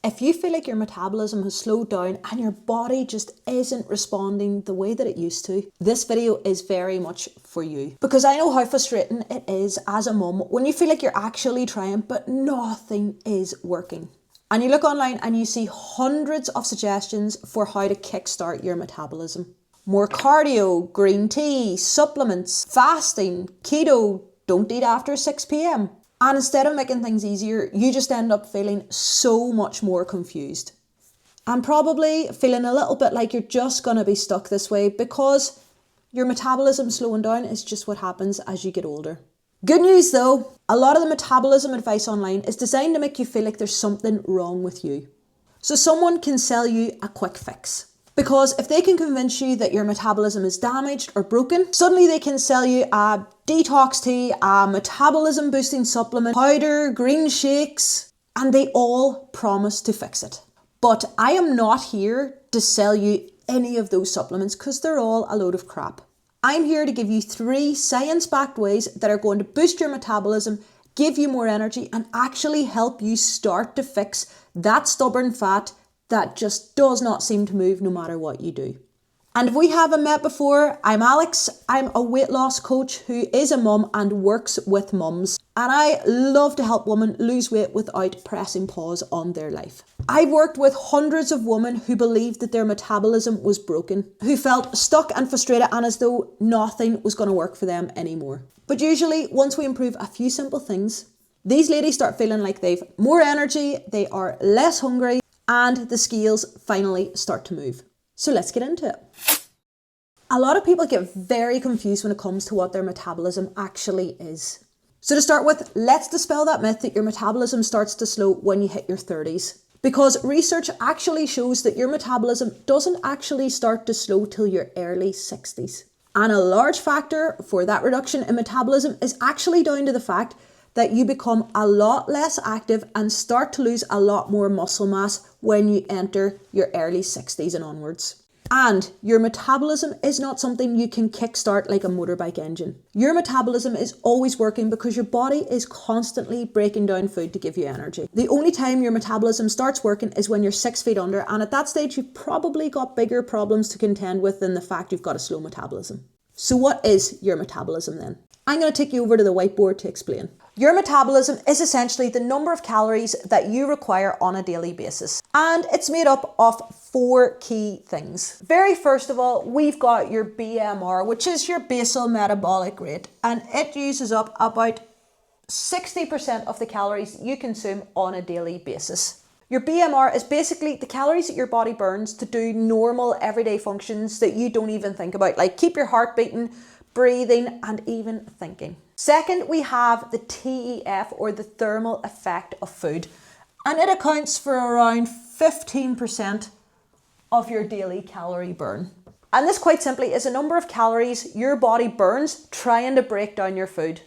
If you feel like your metabolism has slowed down and your body just isn't responding the way that it used to, this video is very much for you. Because I know how frustrating it is as a mum when you feel like you're actually trying but nothing is working. And you look online and you see hundreds of suggestions for how to kickstart your metabolism. More cardio, green tea, supplements, fasting, keto, don't eat after 6 p.m. And instead of making things easier, you just end up feeling so much more confused. And probably feeling a little bit like you're just going to be stuck this way because your metabolism slowing down is just what happens as you get older. Good news though, a lot of the metabolism advice online is designed to make you feel like there's something wrong with you. So someone can sell you a quick fix. Because if they can convince you that your metabolism is damaged or broken, suddenly they can sell you a detox tea, a metabolism boosting supplement, powder, green shakes, and they all promise to fix it. But I am not here to sell you any of those supplements because they're all a load of crap. I'm here to give you 3 science-backed ways that are going to boost your metabolism, give you more energy, and actually help you start to fix that stubborn fat that just does not seem to move no matter what you do. And if we haven't met before, I'm Alex. I'm a weight loss coach who is a mum and works with mums. And I love to help women lose weight without pressing pause on their life. I've worked with hundreds of women who believed that their metabolism was broken, who felt stuck and frustrated and as though nothing was going to work for them anymore. But usually, once we improve a few simple things, these ladies start feeling like they've more energy, they are less hungry, and the scales finally start to move. So let's get into it. A lot of people get very confused when it comes to what their metabolism actually is. So to start with, let's dispel that myth that your metabolism starts to slow when you hit your 30s. Because research actually shows that your metabolism doesn't actually start to slow till your early 60s. And a large factor for that reduction in metabolism is actually down to the fact that you become a lot less active and start to lose a lot more muscle mass when you enter your early 60s and onwards. And your metabolism is not something you can kickstart like a motorbike engine. Your metabolism is always working because your body is constantly breaking down food to give you energy. The only time your metabolism starts working is when you're 6 feet under, and at that stage you've probably got bigger problems to contend with than the fact you've got a slow metabolism. So what is your metabolism then? I'm going to take you over to the whiteboard to explain. Your metabolism is essentially the number of calories that you require on a daily basis. And it's made up of 4 key things. Very first of all, we've got your BMR, which is your basal metabolic rate. And it uses up about 60% of the calories you consume on a daily basis. Your BMR is basically the calories that your body burns to do normal everyday functions that you don't even think about, like keep your heart beating, breathing, and even thinking. Second, we have the TEF, or the thermal effect of food, and it accounts for around 15% of your daily calorie burn. And this quite simply is a number of calories your body burns trying to break down your food.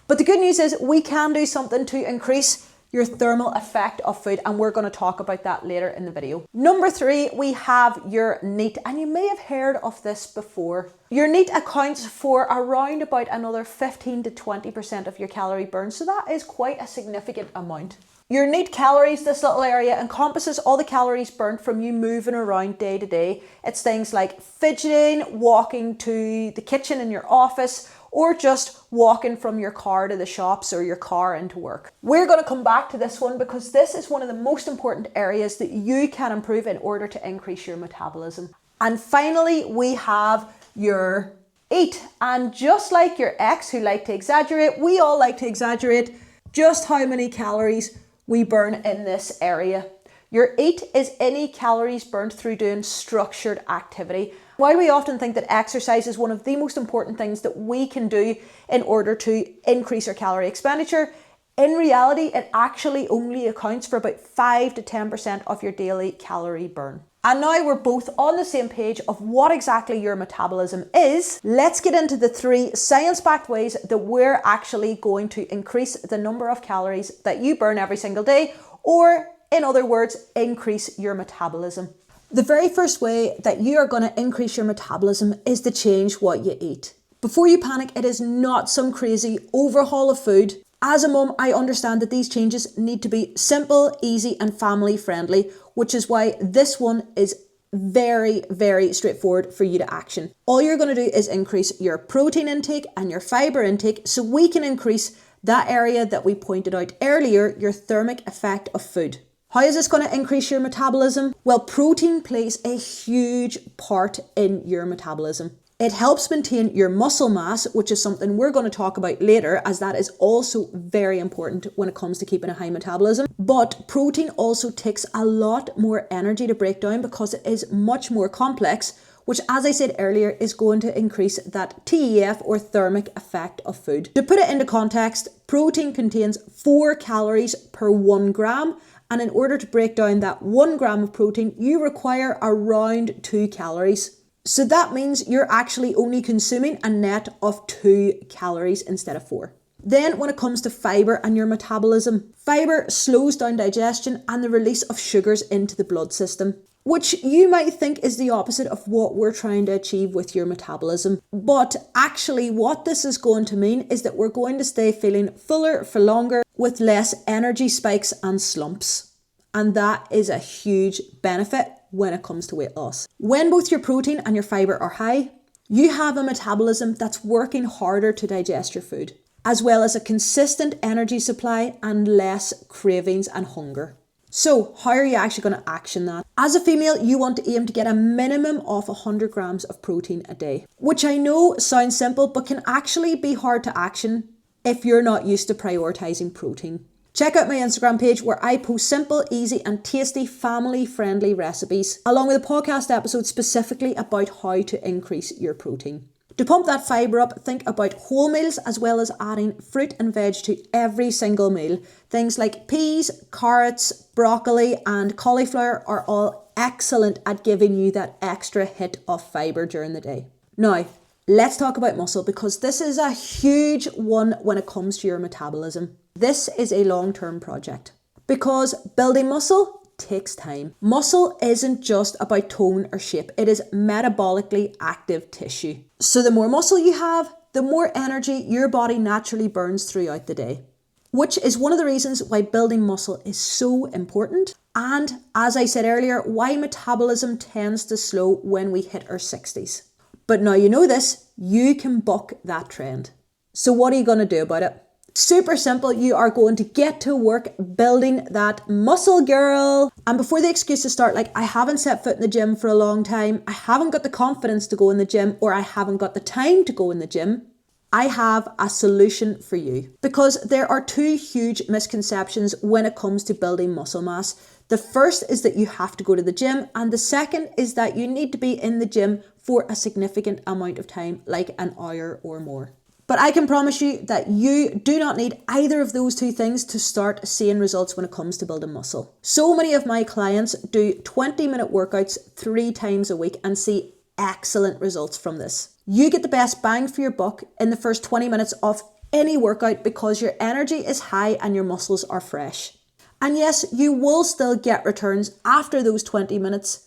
But the good news is we can do something to increase your thermal effect of food, and we're going to talk about that later in the video. Number 3, we have your NEAT, and you may have heard of this before. Your NEAT accounts for around about another 15 to 20% of your calorie burn, so that is quite a significant amount. Your NEAT calories, this little area, encompasses all the calories burnt from you moving around day to day. It's things like fidgeting, walking to the kitchen in your office, or just walking from your car to the shops or your car into work. We're going to come back to this one because this is one of the most important areas that you can improve in order to increase your metabolism. And finally, we have your EAT. And just like your ex who liked to exaggerate, we all like to exaggerate just how many calories we burn in this area. Your EAT is any calories burned through doing structured activity. While we often think that exercise is one of the most important things that we can do in order to increase our calorie expenditure, in reality, it actually only accounts for about 5 to 10% of your daily calorie burn. And now we're both on the same page of what exactly your metabolism is. Let's get into the 3 science-backed ways that we're actually going to increase the number of calories that you burn every single day, or in other words, increase your metabolism. The very first way that you are going to increase your metabolism is to change what you eat. Before you panic, it is not some crazy overhaul of food. As a mum, I understand that these changes need to be simple, easy, and family friendly, which is why this one is very, very straightforward for you to action. All you're going to do is increase your protein intake and your fiber intake so we can increase that area that we pointed out earlier, your thermic effect of food. How is this going to increase your metabolism? Well, protein plays a huge part in your metabolism. It helps maintain your muscle mass, which is something we're going to talk about later, as that is also very important when it comes to keeping a high metabolism. But protein also takes a lot more energy to break down because it is much more complex, which, as I said earlier, is going to increase that TEF or thermic effect of food. To put it into context, protein contains 4 calories per 1 gram. And in order to break down that 1 gram of protein, you require around 2 calories. So that means you're actually only consuming a net of 2 calories instead of 4. Then when it comes to fiber and your metabolism, fiber slows down digestion and the release of sugars into the blood system, which you might think is the opposite of what we're trying to achieve with your metabolism. But actually what this is going to mean is that we're going to stay feeling fuller for longer with less energy spikes and slumps. And that is a huge benefit when it comes to weight loss. When both your protein and your fiber are high, you have a metabolism that's working harder to digest your food, as well as a consistent energy supply and less cravings and hunger. So how are you actually going to action that? As a female, you want to aim to get a minimum of 100 grams of protein a day, which I know sounds simple, but can actually be hard to action if you're not used to prioritizing protein. Check out my Instagram page where I post simple, easy and tasty family-friendly recipes, along with a podcast episode specifically about how to increase your protein. To pump that fibre up, think about whole meals as well as adding fruit and veg to every single meal. Things like peas, carrots, broccoli and cauliflower are all excellent at giving you that extra hit of fibre during the day. Now, let's talk about muscle because this is a huge one when it comes to your metabolism. This is a long-term project because building muscle takes time. Muscle isn't just about tone or shape, it is metabolically active tissue. So the more muscle you have, the more energy your body naturally burns throughout the day, which is one of the reasons why building muscle is so important. And as I said earlier, why metabolism tends to slow when we hit our 60s. But now you know this, you can buck that trend. So what are you going to do about it? Super simple, you are going to get to work building that muscle, girl. And before the excuses start, like I haven't set foot in the gym for a long time, I haven't got the confidence to go in the gym, or I haven't got the time to go in the gym, I have a solution for you. Because there are 2 huge misconceptions when it comes to building muscle mass. The first is that you have to go to the gym, and the second is that you need to be in the gym for a significant amount of time, like an hour or more. But I can promise you that you do not need either of those 2 things to start seeing results when it comes to building muscle. So many of my clients do 20-minute workouts 3 times a week and see excellent results from this. You get the best bang for your buck in the first 20 minutes of any workout because your energy is high and your muscles are fresh. And yes, you will still get returns after those 20 minutes,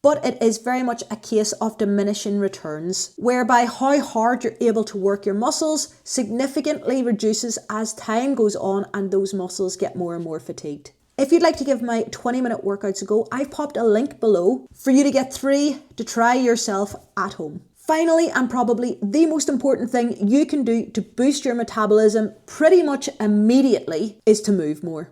but it is very much a case of diminishing returns, whereby how hard you're able to work your muscles significantly reduces as time goes on and those muscles get more and more fatigued. If you'd like to give my 20-minute workouts a go, I've popped a link below for you to get 3 to try yourself at home. Finally, and probably the most important thing you can do to boost your metabolism pretty much immediately is to move more.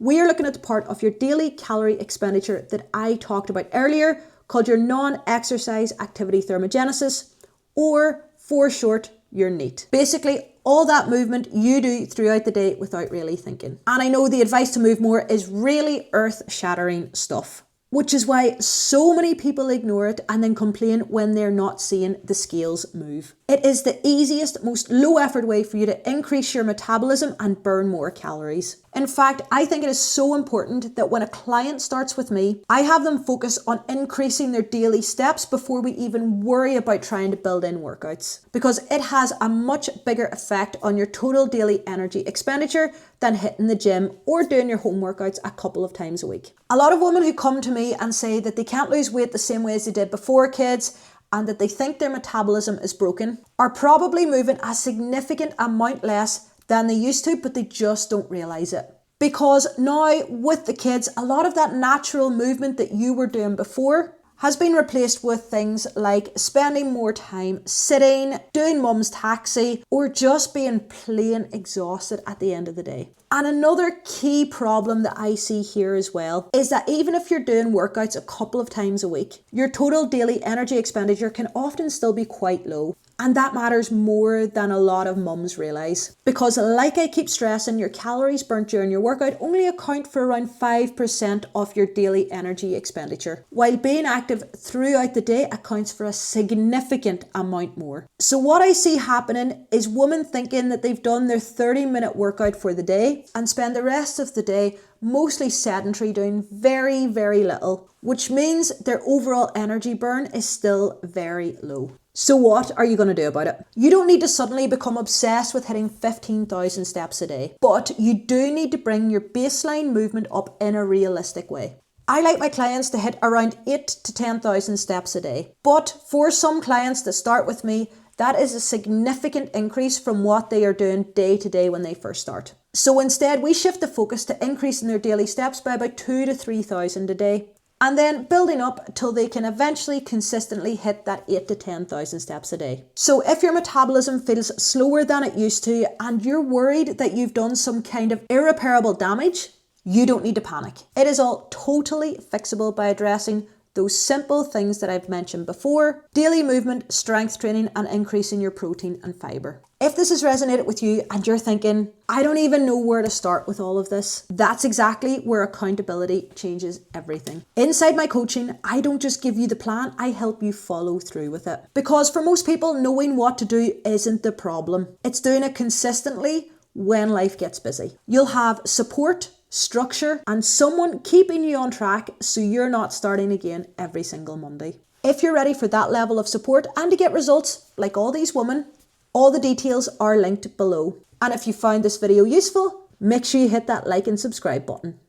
We are looking at the part of your daily calorie expenditure that I talked about earlier, called your non-exercise activity thermogenesis, or for short, your NEAT. Basically, all that movement you do throughout the day without really thinking. And I know the advice to move more is really earth-shattering stuff, which is why so many people ignore it and then complain when they're not seeing the scales move. It is the easiest, most low-effort way for you to increase your metabolism and burn more calories. In fact, I think it is so important that when a client starts with me, I have them focus on increasing their daily steps before we even worry about trying to build in workouts, because it has a much bigger effect on your total daily energy expenditure than hitting the gym or doing your home workouts a couple of times a week. A lot of women who come to me and say that they can't lose weight the same way as they did before kids and that they think their metabolism is broken are probably moving a significant amount less than they used to, but they just don't realise it. Because now with the kids, a lot of that natural movement that you were doing before has been replaced with things like spending more time sitting, doing mum's taxi, or just being plain exhausted at the end of the day. And another key problem that I see here as well is that even if you're doing workouts a couple of times a week, your total daily energy expenditure can often still be quite low. And that matters more than a lot of mums realise. Because like I keep stressing, your calories burnt during your workout only account for around 5% of your daily energy expenditure, while being active throughout the day accounts for a significant amount more. So what I see happening is women thinking that they've done their 30-minute workout for the day and spend the rest of the day mostly sedentary, doing very, very little, which means their overall energy burn is still very low. So what are you going to do about it? You don't need to suddenly become obsessed with hitting 15,000 steps a day, but you do need to bring your baseline movement up in a realistic way. I like my clients to hit around 8,000 to 10,000 steps a day, but for some clients that start with me, that is a significant increase from what they are doing day to day when they first start. So instead, we shift the focus to increasing their daily steps by about 2,000 to 3,000 a day, and then building up till they can eventually consistently hit that 8,000 to 10,000 steps a day. So if your metabolism feels slower than it used to and you're worried that you've done some kind of irreparable damage, you don't need to panic. It is all totally fixable by addressing those simple things that I've mentioned before: daily movement, strength training, and increasing your protein and fibre. If this has resonated with you and you're thinking, I don't even know where to start with all of this, that's exactly where accountability changes everything. Inside my coaching, I don't just give you the plan, I help you follow through with it. Because for most people, knowing what to do isn't the problem. It's doing it consistently when life gets busy. You'll have support, structure, and someone keeping you on track so you're not starting again every single Monday. If you're ready for that level of support and to get results like all these women, all the details are linked below. And if you found this video useful, make sure you hit that like and subscribe button.